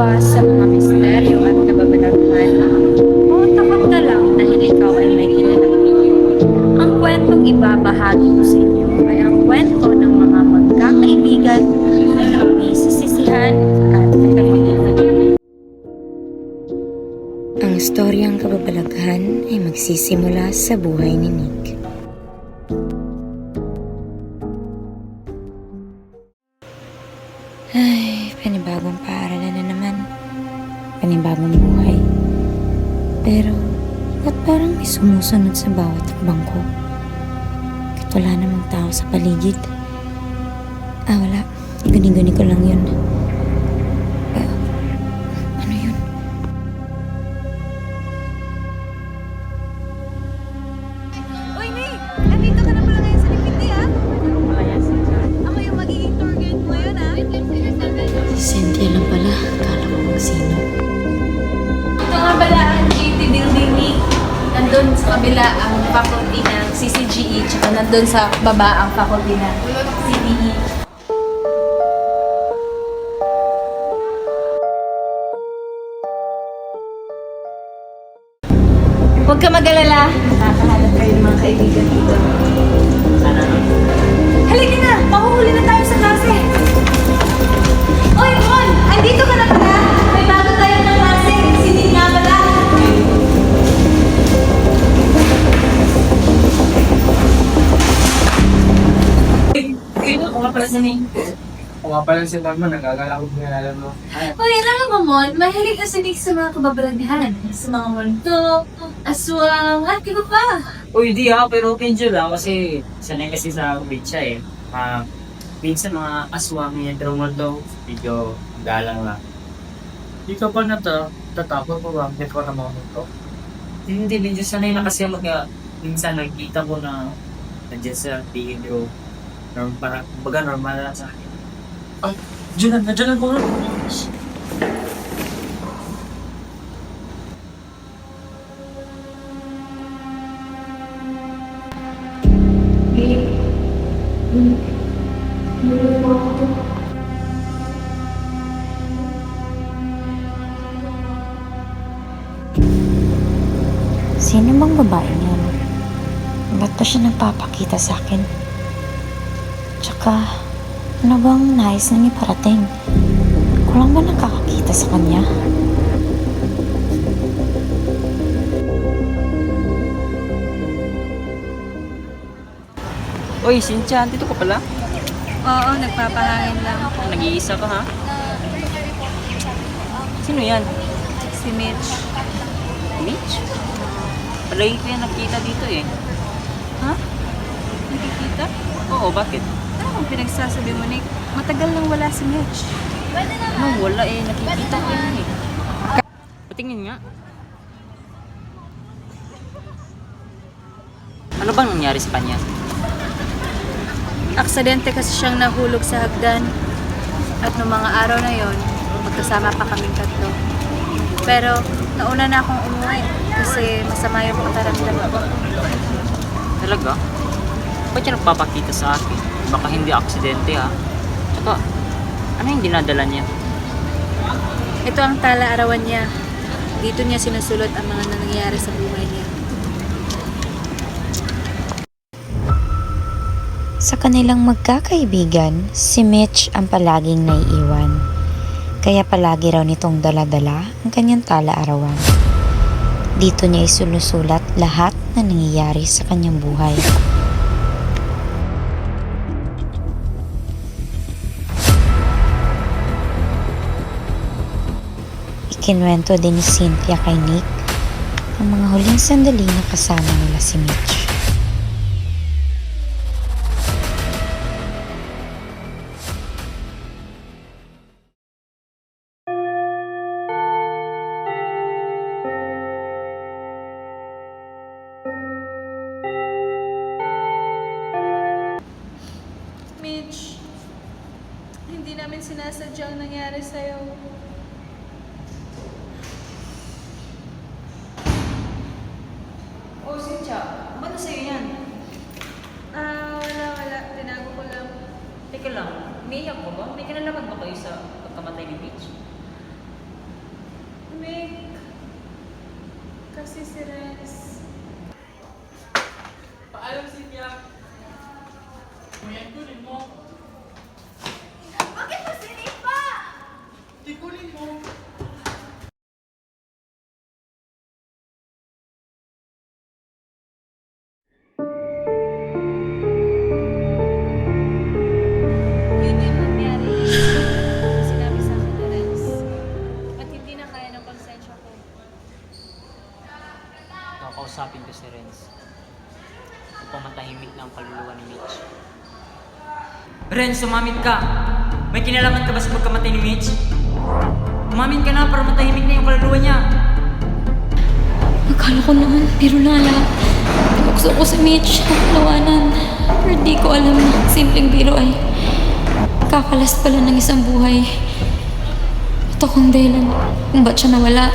umiiwas sa mga misteryo at kababalaghan. O takot ka lang dahil ikaw ay may kinalaman. Ang kwentong ibabahagi ko sa inyo ay ang kwento ng mga magkakaibigan na may sisisihan at nagkakagulan. Ang istoryang kababalaghan ay magsisimula sa buhay ni Nick. Ay, panibagong paaralan na naman. Panibagong buhay. Pero, ba't parang may sumusunod sa bawat hakbang ko? Kahit wala namang tao sa paligid. Wala. Guni-guni ko lang yun. Ano yun? Uy, Nick! Nandito ka na pala ngayon sa Lipiti, ah? Ako yung magiging tour guide mo ngayon, ah? Si Cynthia lang pala. Kala ko kung sino. Ito nga pala ang GT Building, Nick. Nandun sa kabila ang faculty ng CCGE, tsaka nandun sa baba ang faculty ng CDE. Huwag ka mag-alala. Nakakahanap kayo ng mga kaibigan dito. Halika na! Mahuhuli na tayo sa klase! Oy, Mon! Andito ka na pala! May bago tayo ng klase! Si Nick nga pala! Ako nga pala si Nick. Ako nga pala si Norman, nagagala ko pinalalan mo. Uy, alam mo, Mon, mahilig na si Nick sa mga kababalaghan. Sa mga multo, aswang, at iba pa. Uy, di ha, pero medyo lang kasi sanay kasi sa beach siya eh. Minsan mga aswang yan, pero mo daw, medyo galang lang. Di ka ba tatapon mo ba? Hindi ko na mga ito. Hindi, medyo sanay na kasi minsan nakikita ko na nandiyan sa tingin ko. Parang, baga normal lang sa akin. Diyan ko na. Sino bang babae niyan? Ba't pa siya nagpapakita sa akin? Tsaka, ano bang nais nang iparating? Kulang ba nakakakita sa kanya? Uy, Cynthia, dito ka pala? Oo, nagpapahangin lang. Nag-iisa ka ha? Sino yan? Si Mitch. Mitch? Palagi ko yan nakita dito eh. Ha? Nakikita? Oo, bakit? Ano kung pinagsasabi mo, Nick? Matagal nang wala si Mitch. Ano, wala eh. Nakikita ko yan eh. Patingin nga. Ano bang nangyari sa kanya? Aksidente kasi siyang nahulog sa hagdan. At noong mga araw na yon, magkasama pa kaming tatlo. Pero nauna na akong umuwi kasi masama yung pakaramdam ko. Talaga? Ba't siya nagpapakita sa akin? Baka hindi aksidente ha? Tsaka, ano yung dinadala niya? Ito ang tala-arawan niya. Dito niya sinusulot ang mga nangyayari sa buhay niya. Sa kanilang magkakaibigan, si Mitch ang palaging naiiwan. Kaya palagi raw nitong dala-dala ang kanyang tala-arawan. Dito niya isinusulat lahat na nangyayari sa kanyang buhay. Ikinwento din ni Cynthia kay Nick ang mga huling sandali na kasama nila si Mitch. Mitch, hindi namin sinasadya ang nangyari sa'yo. Oh, Cynthia, ba't sa'yo yan? Wala. Tinago ko lang. Teka lang, umiiyak mo ba? May kinalaman ba kayo sa pagkamatay ni Mitch? Mick. Kasi si Renz. Paalam si Tia. Kuya, kunin mo. Bakit mo sinipa? Di kunin mo. Yun yung nangyari. Sinabi sa akin ni Renz. At hindi na kaya ng konsensya ko. Kakausapin ko si Renz. Upang matahimik na ang kaluluwa ni Mitch. Renz, sumamit ka! May kinalaman ka ba sa pagkamatay ni Mitch? Umamin ka na para matahimik na yung kaluluwa niya. Akala ko naman, biro na lahat. Pinukso ko si Mitch ng kalawanan. Pero di ko alam na simpleng biro ay kakalas pala ng isang buhay. Ito kong dahilan kung ba't siya nawala.